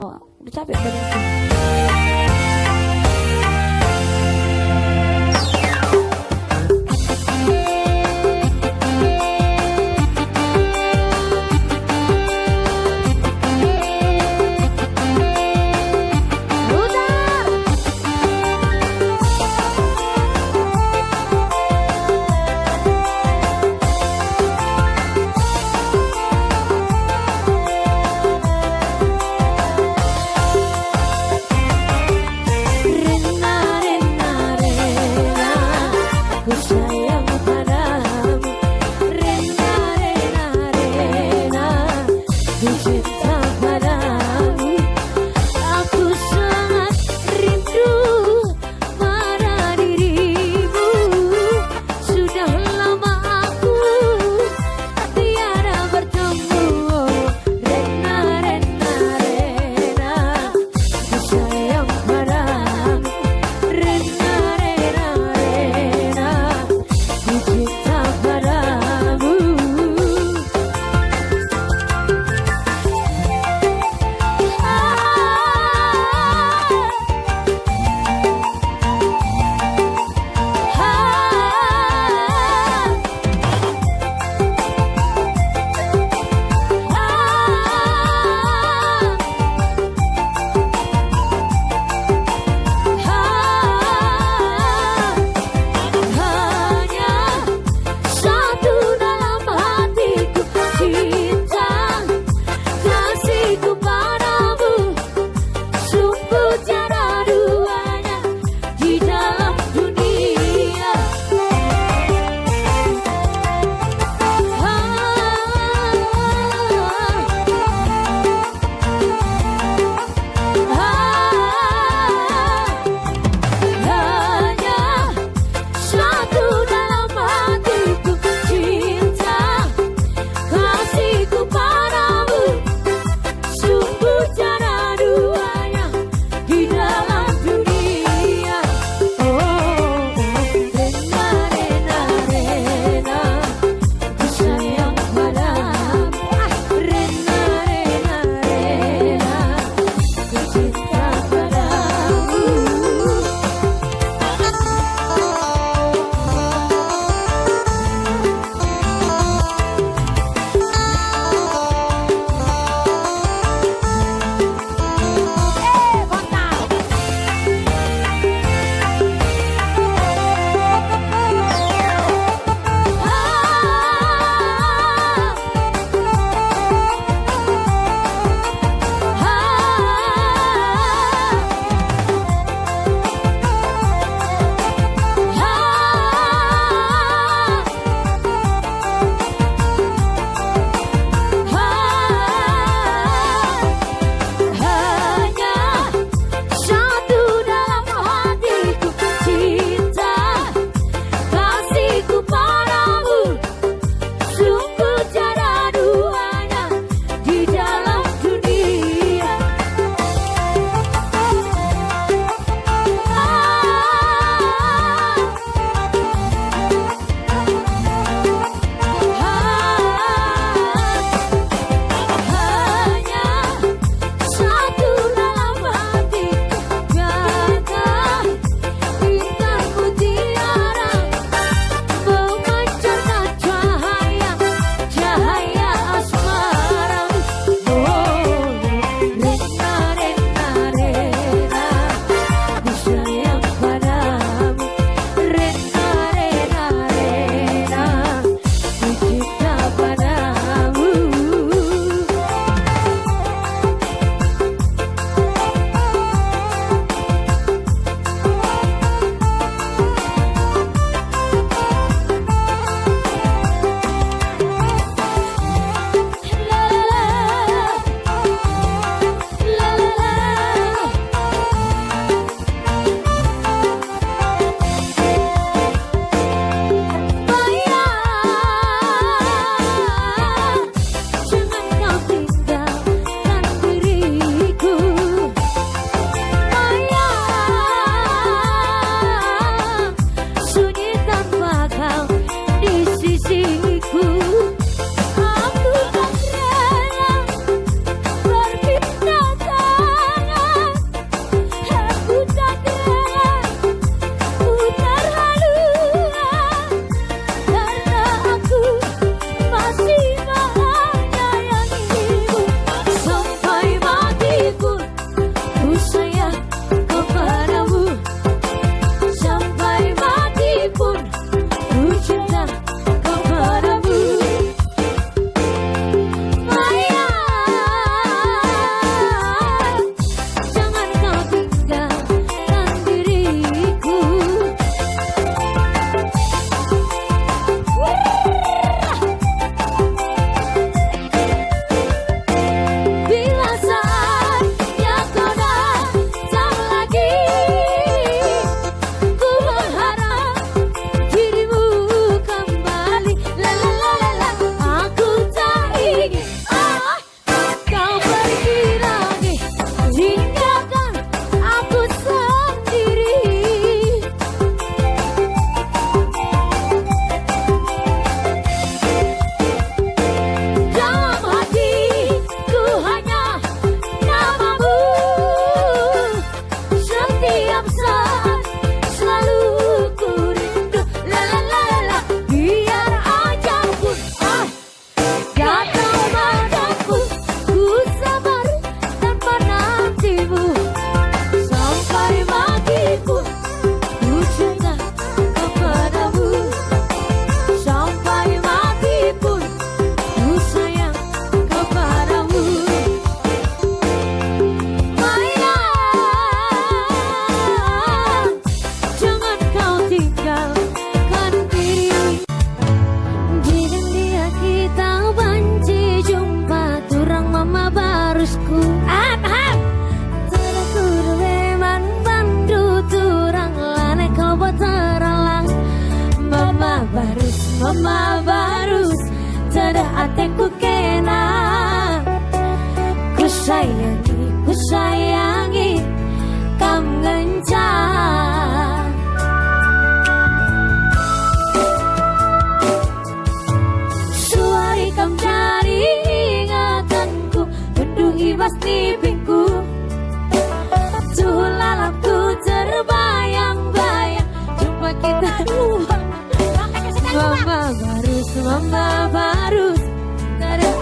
Udah capek badanku.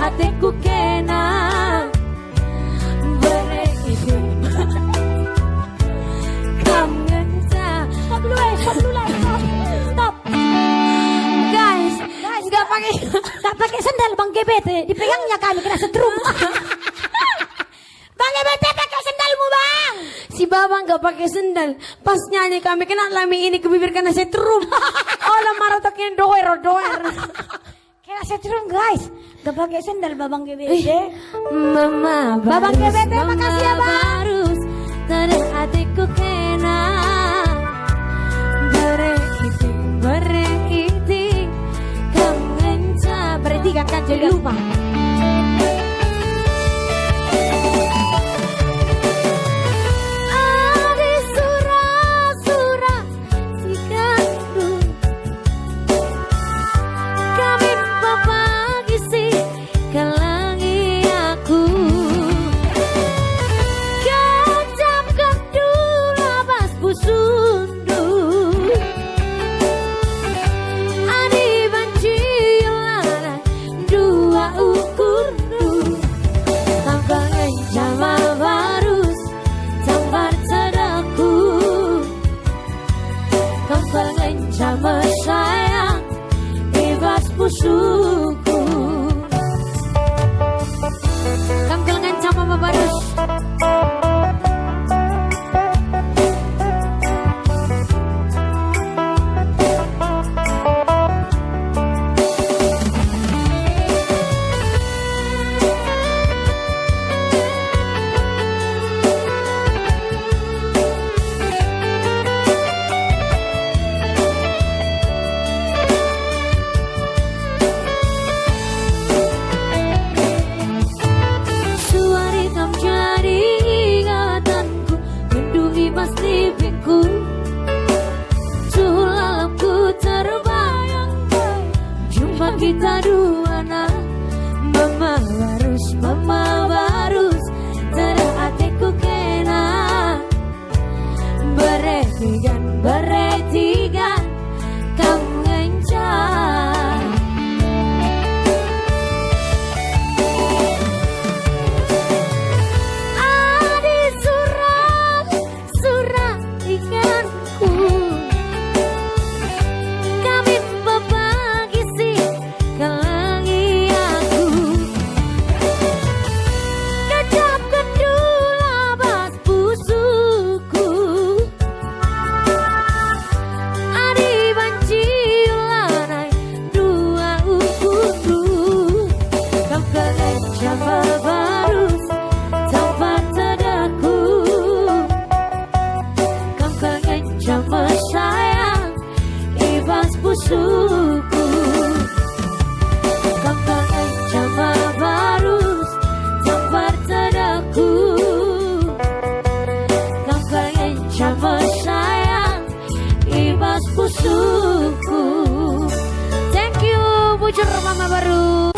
hatiku kena bereisi kangen sa. Stop dulu stop guys nggak pakai sendal Bang GBT, dipegangnya kami kena setrum. Bang GBT pakai sendalmu Bang. Si Babang nggak pakai sendal, pas nyanyi kami kena lami ini ke bibir kena setrum. Allah marah tokin doer. Kena setrum guys, nggak pakai sendal Babang GBT. Mama Babang GBT makasih ya Bang. Harus tada hatiku kena bereiting kangen sa. Berarti kan jadi lupa. Suku tampil ngancam Mama Barus. Kita dua nah Mama Barus tada hatiku kena beretigan kangen sa. Adi surat ikanku kami berbagi sih kalangi aku kecap kedula bas pusuku adi banci lanai dua ukuku kau kencam barus tanpa tadaku kau kencam sayang ibas pusuku kau kencam barus tanpa tadaku kau kencam sayang ibas pusuku. Thank you bujur Mama Baru.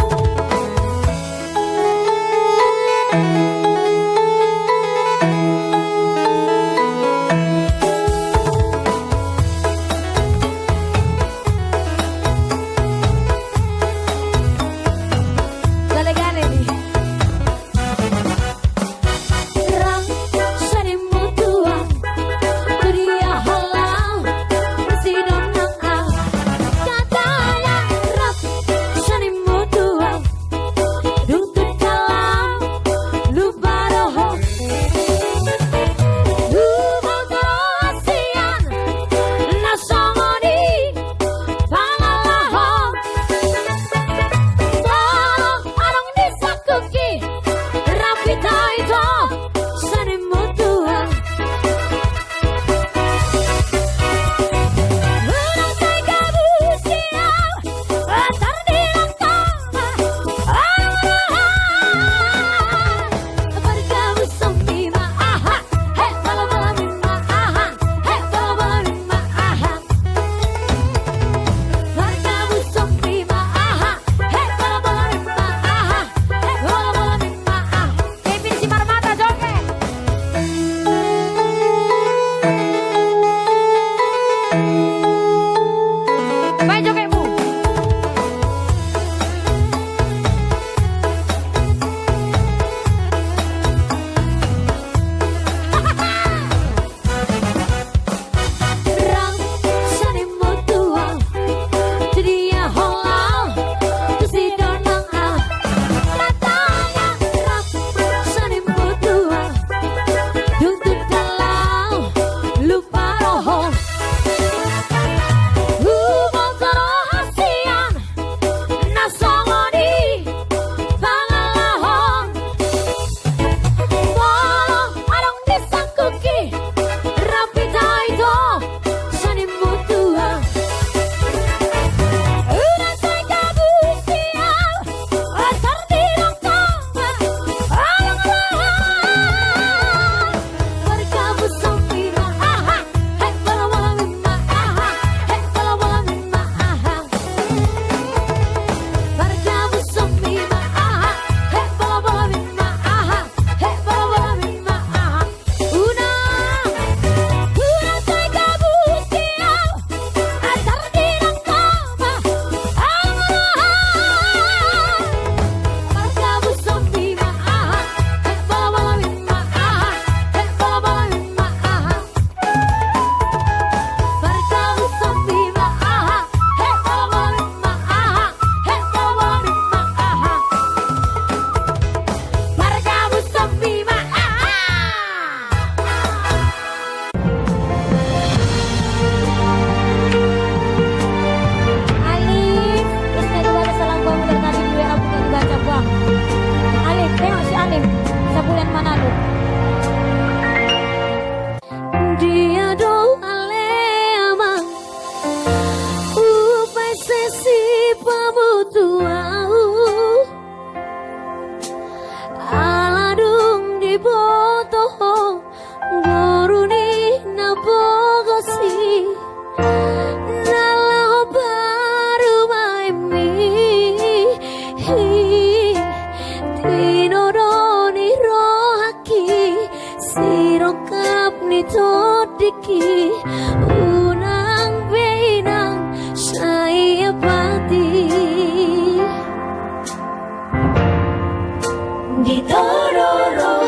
Ditororo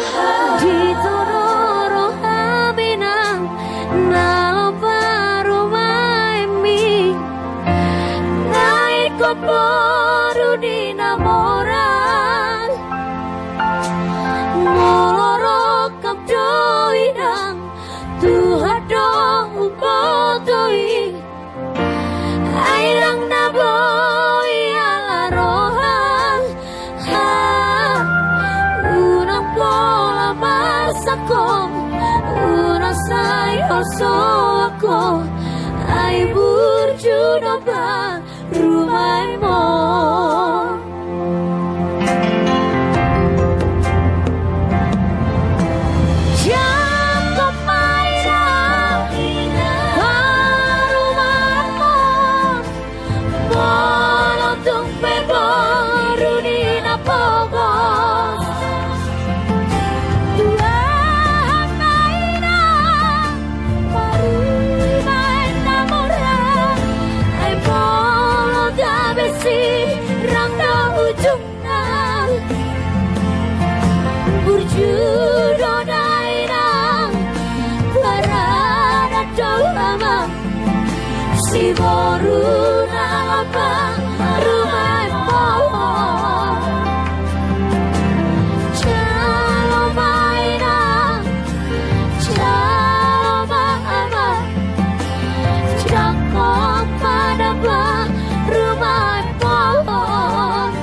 haminang nalo baru maimi naik ko baru dinamoran molorok kapdoinang tuhadong ubotoi ailang naboy alarohan unang pola masakong unang sayo so ako ay burjuno ba rumah mo. Si boru nalapa rumah pohon Calo mainan Calo mama Cakop pada rumah pohon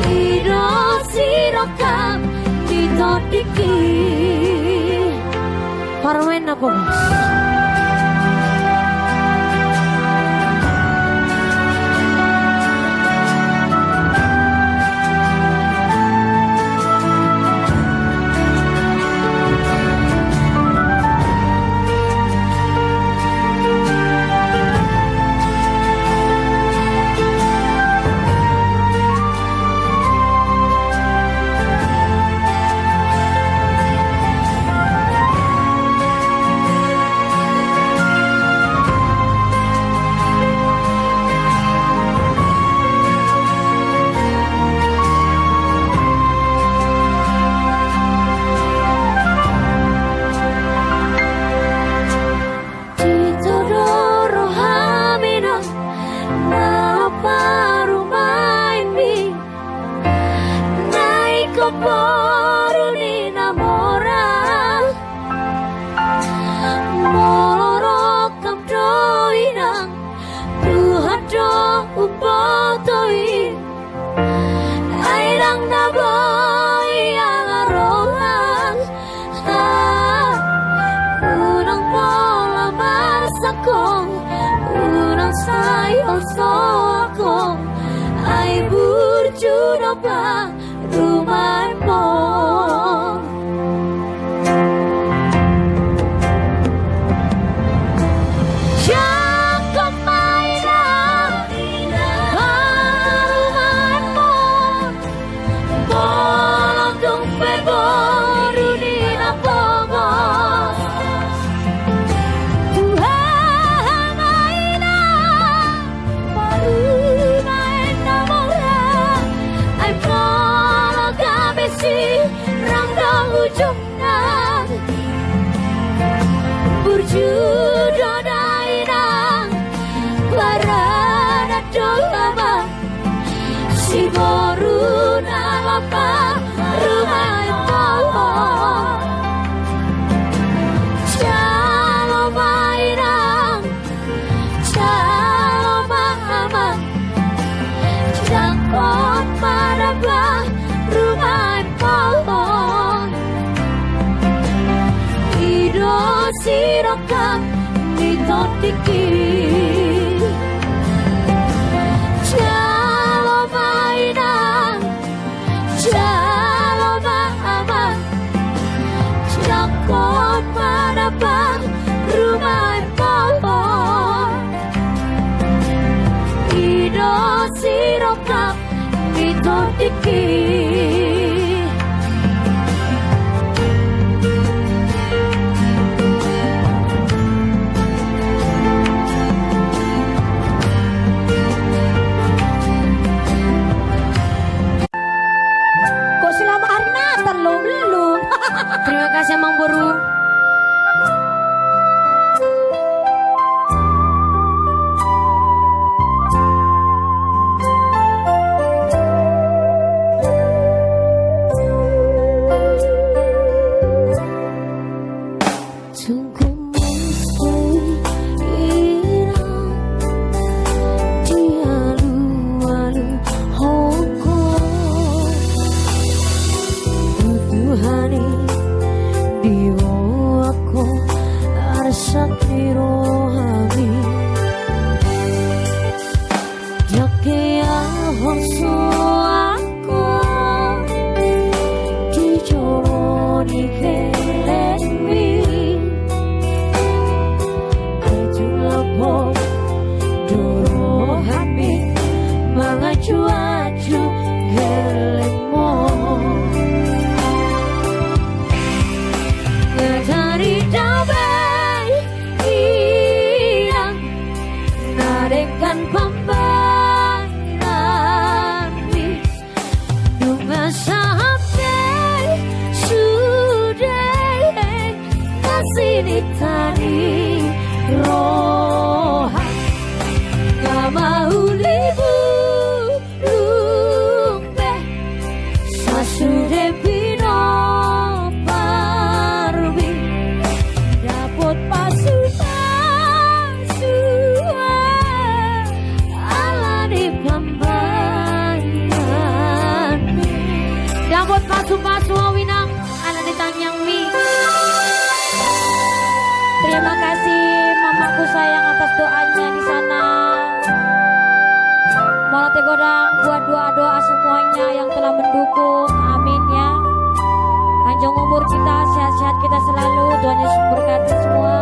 Ido sirokam ditodiki Parmen apa mas? Unang sayo soko ay burjuno pa rumah mo Jakob mainan rumah mo Bolong tumpe boru di napogos Burjudo dainang Barana dolama Si boru nalapa rumah pohon Calo mainang Calo mama Cakot marabah rumah pohon Ido sirokam ditodiki Calo mainan Calo mama Cakot marabah rumah pohon Ido sirokam ditodiki Terima kasih Mang Boru. Terima kasih mamaku sayang atas doanya di sana. Mohon tegodang buat doa-doa semuanya yang telah mendukung. Amin ya. Panjang umur kita, sehat-sehat kita selalu. Tuhan Yesus berkati semua.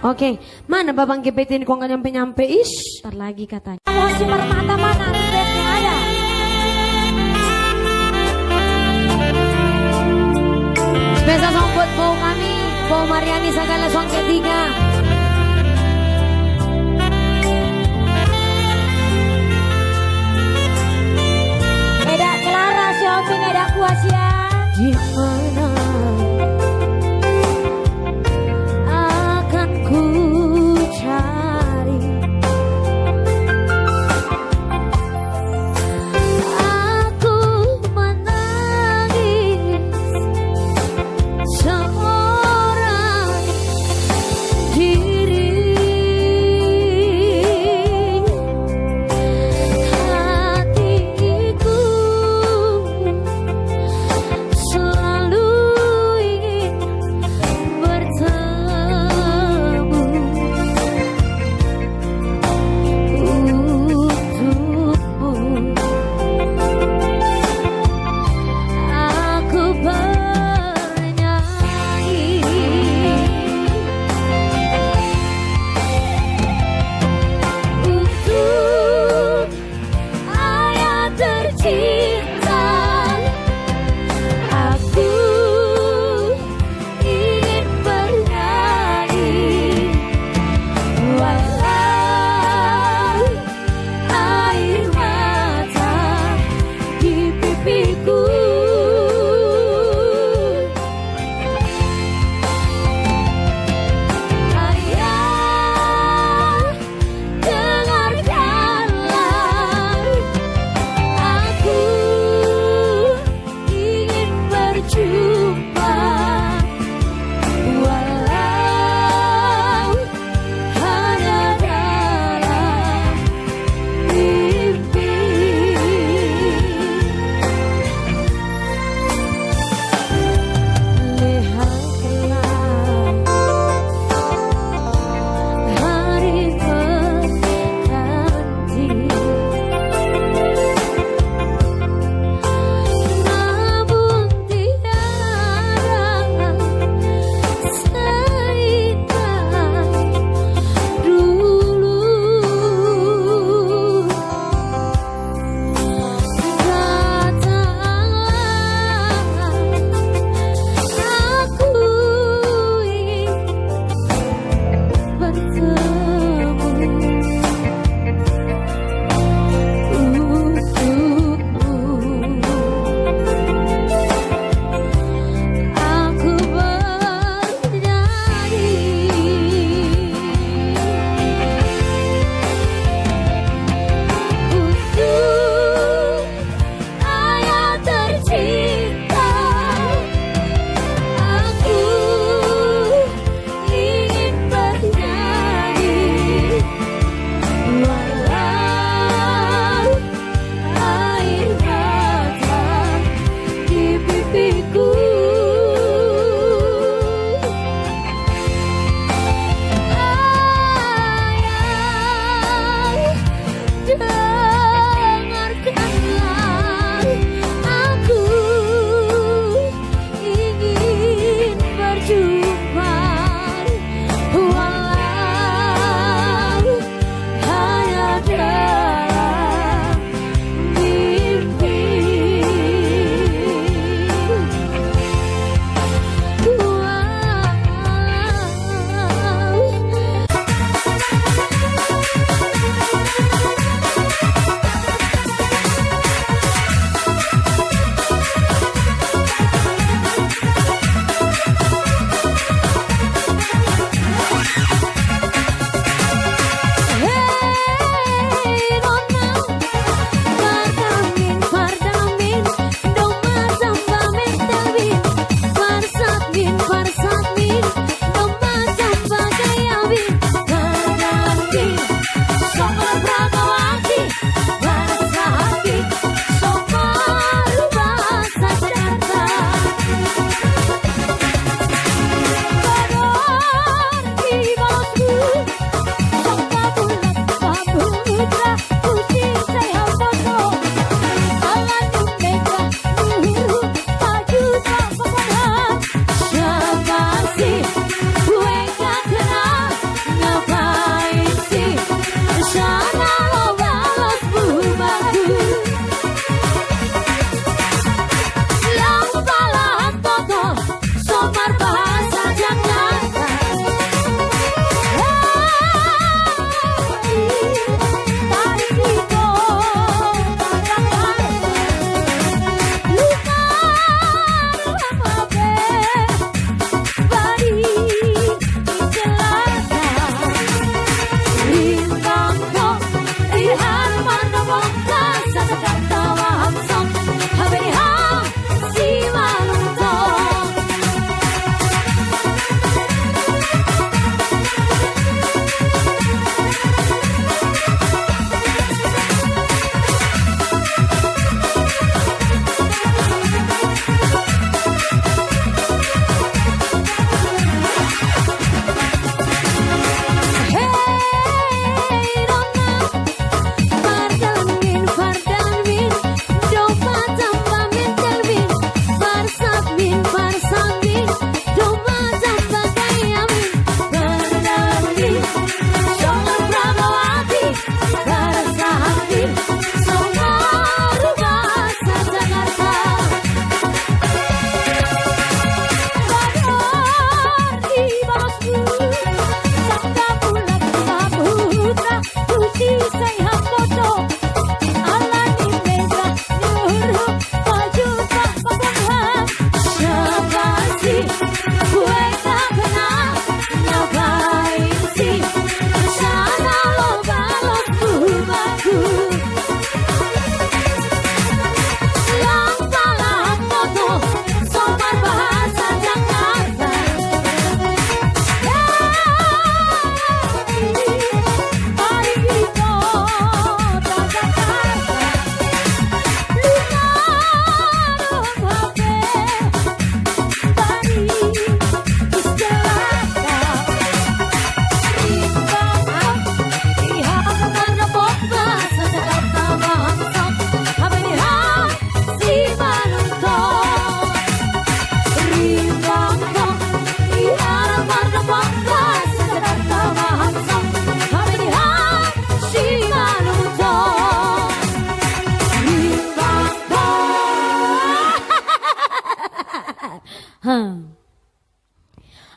Oke, mana babang GPT ini kok nggak nyampe-nyampe? Ish, ntar lagi katanya. Mau si permata mana? Requestnya ada. Spesial song buat Bo kami, Bo Mariani segala song ketiga. Eda Clara, shopping ada kuas ya. Di mana? Selalu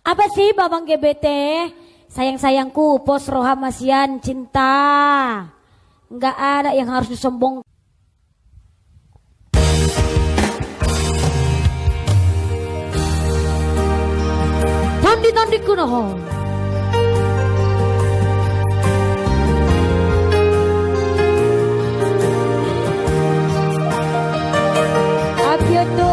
Apa sih Babang GBT? Sayang-sayangku, pos rohamasian cinta. Nggak ada yang harus disombong. Tandi-tandiku noh. Abiato.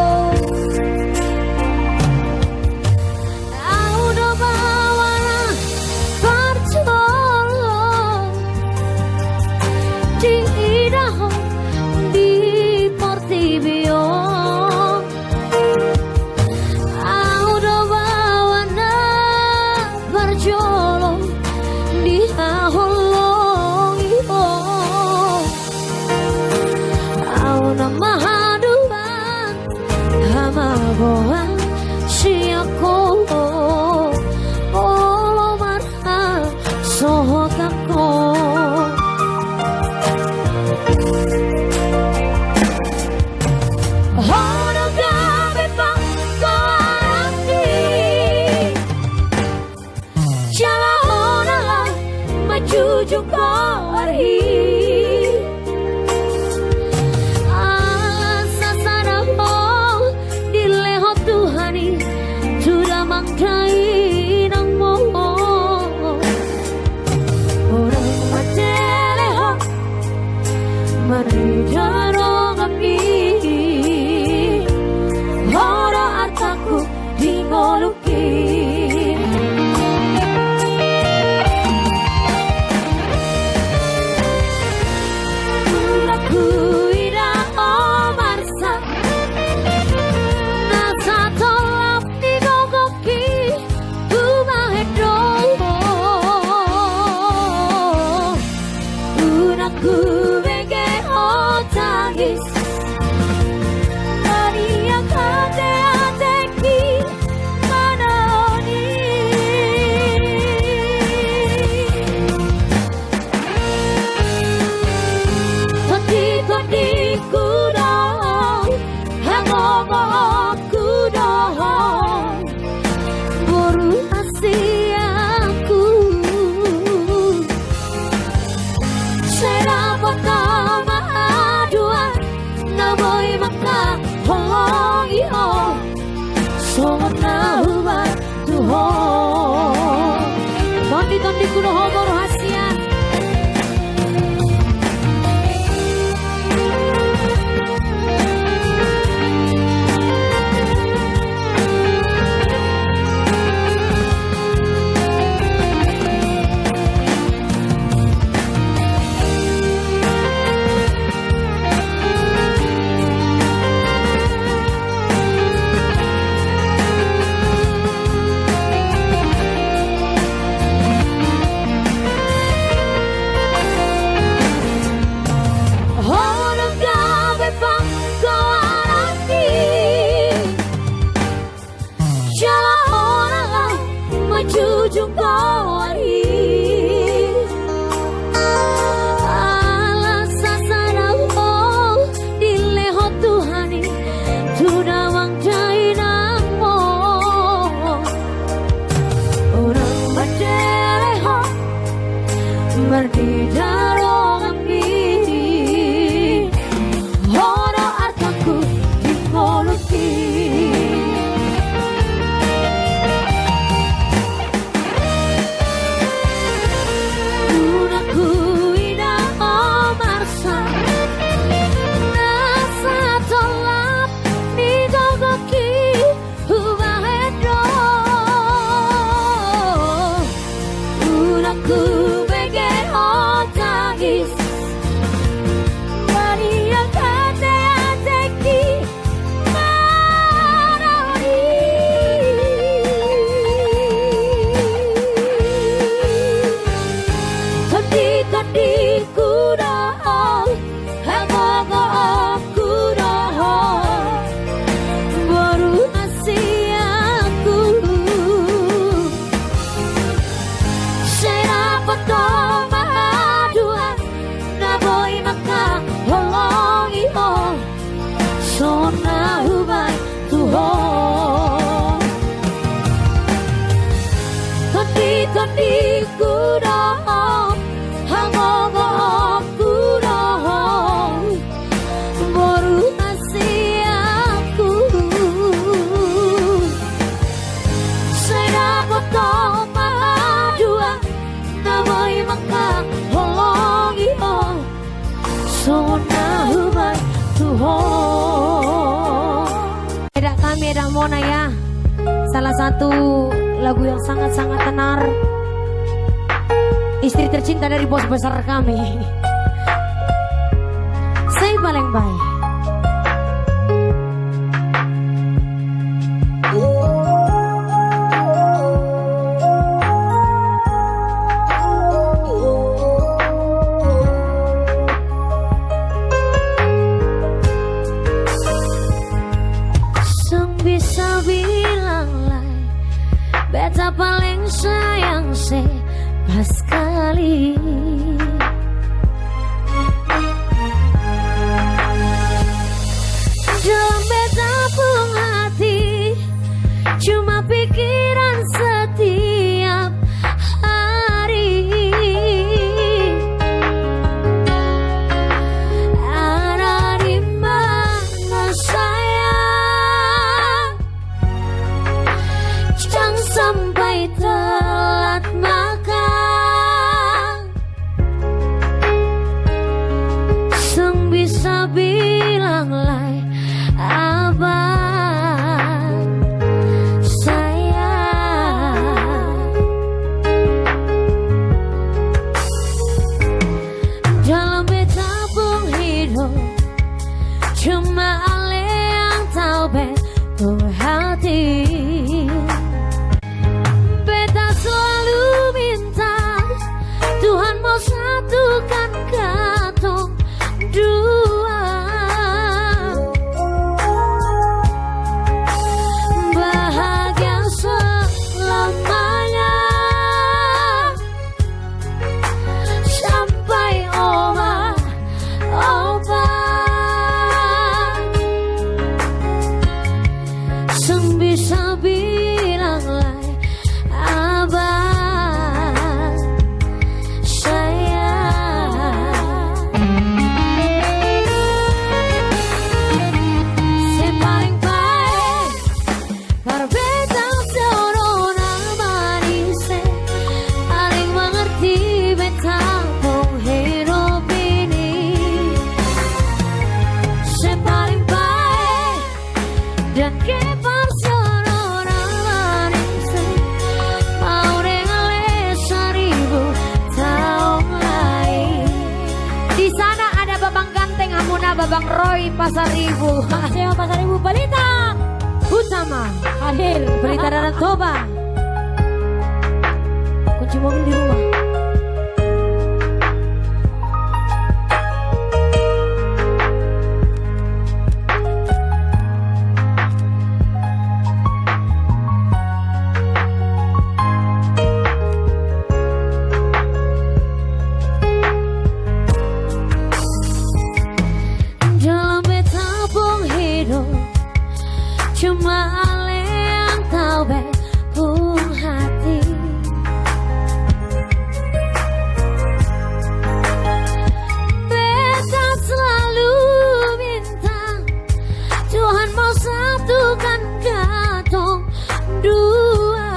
Tandi-tandiku noh rahasia. Aku pengen kami Eda Mona ya. Salah satu lagu yang sangat-sangat tenar. Istri tercinta dari bos besar kami. Saya paling baik. Bisa bilang lah beta paling sayang se pas kali. Dalam beta pun hati cuma pikiran setiap hari. Ada di mana jangan sampai telat makan. Sang bisa bilang lah abang sayang. Dalam beta pun hidup cuma ale yang tahu betul hati. Tuhan mau satukan katong dua. Bahagia selamanya sampai oma opa. Sang bisa bilang lah abang dan ke Barcelona manis mau dengar seribu tahun lain. Di sana ada Babang Ganteng, Amuna, Babang Roy, Pasaribu. Saya Pasaribu Pelita Utama, hadir Pelita Danau Toba. Kunci mobil di rumah. Cuma ale yang tahu betul hati. Beta selalu minta Tuhan mau satukan katong dua.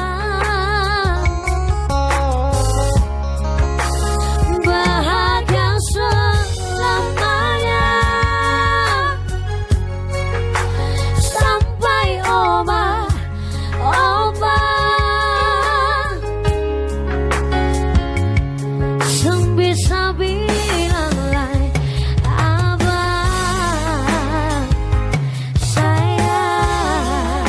Bahagia selamanya oma opa. Sang bisa bilang lah abang sayang.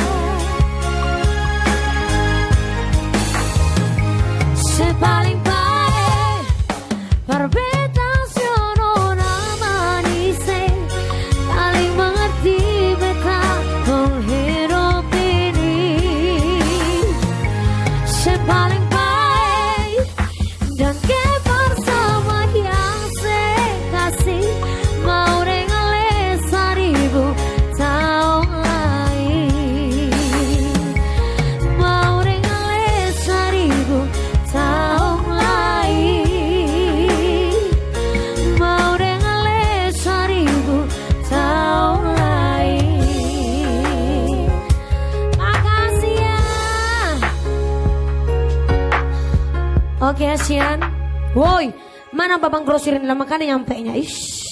Sepaling baik perbedaan manis paling mengerti beta menghidup paling baik dan ke bersama yang sekasih mau dengar seribu tahun lain. Mau dengar seribu tahun lain. Mau dengar seribu tahun lain. Makasih ya. Oke, Asian. Woi, mana Babang grosirin lah makanya nyampe nya. Ish.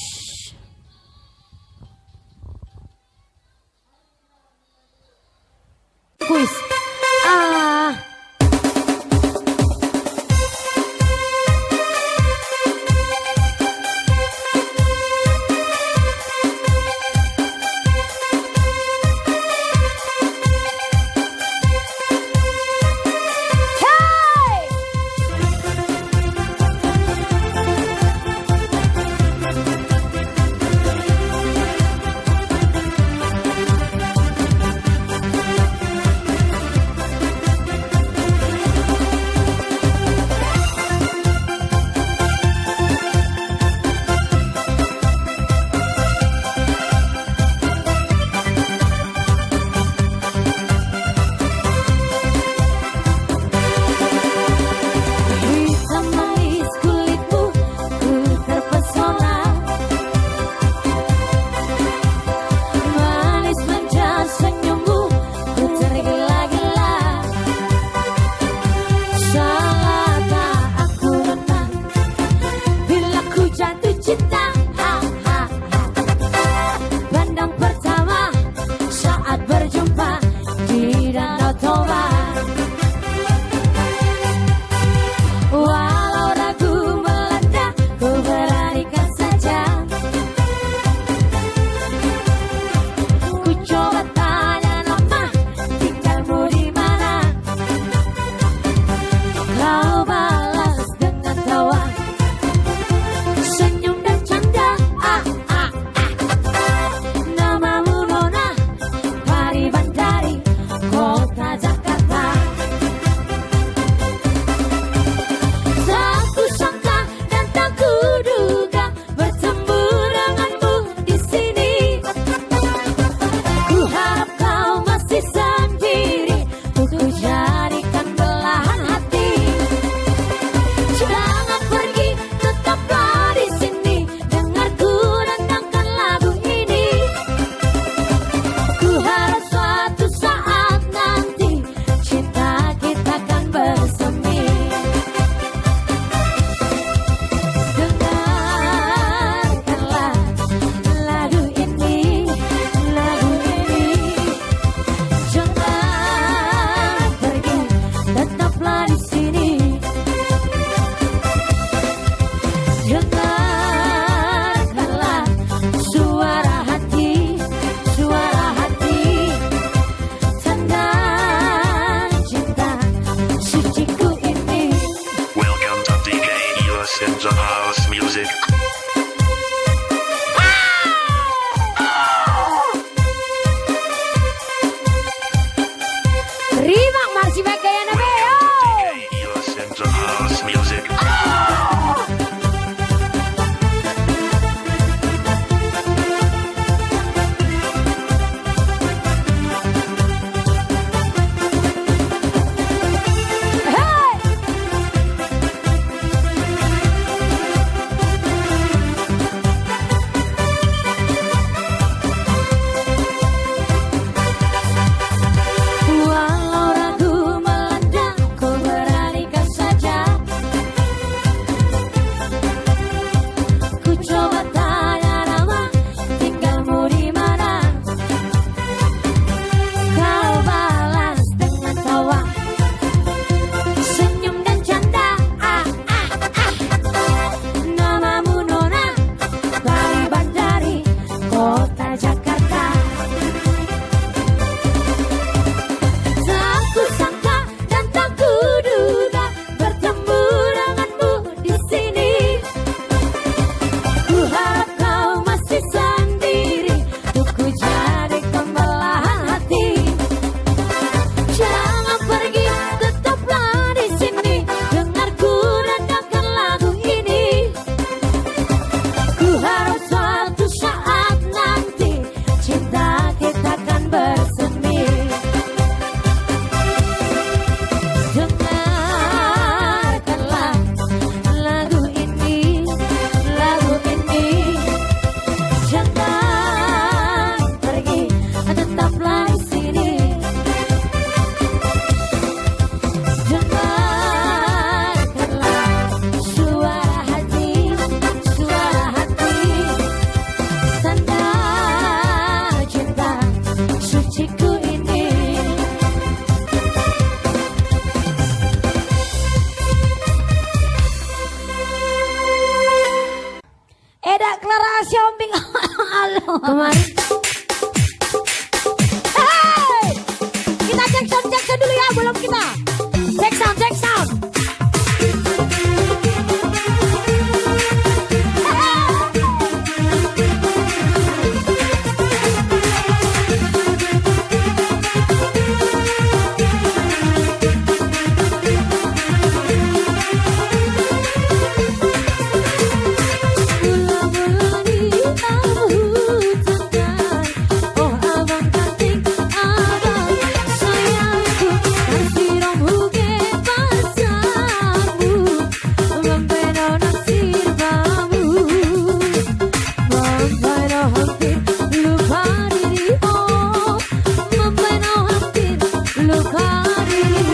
music. Rimak masih gaya nabe yo. You're Central House Music. Walau ragu melanda, ku beranikan saja. Ku coba tanya nama, tinggalmu di mana? Kau balas dengan tawa, senyum dan canda. Namamu Nona, dari bandari kota Jakarta. Tak kusangka dan tak kuduga bertemu denganmu di sini. Ku harap kau masih sendiri, untuk ku jadi pembelahan hati. Jangan pergi, tetaplah di sini, dengarku redakan lagu ini. Ku harap suatu saat nanti cinta kita akan bersemi. Dengarkanlah lagu ini, jangan pergi, tetaplah di sini. Dengarkanlah suara hati, tanda cinta suciku ini. Eda Clara Siombing. Halo. Kemarin Hey! Kita cek sound dulu ya, belum kita. Cek sound. mula-mula di hutan, oh abang cantik, abang sayangku, kasih romhuge pasamu, mempeno naksir kamu, mempeno hampir lupa diri, oh mempeno hampir lupa diri.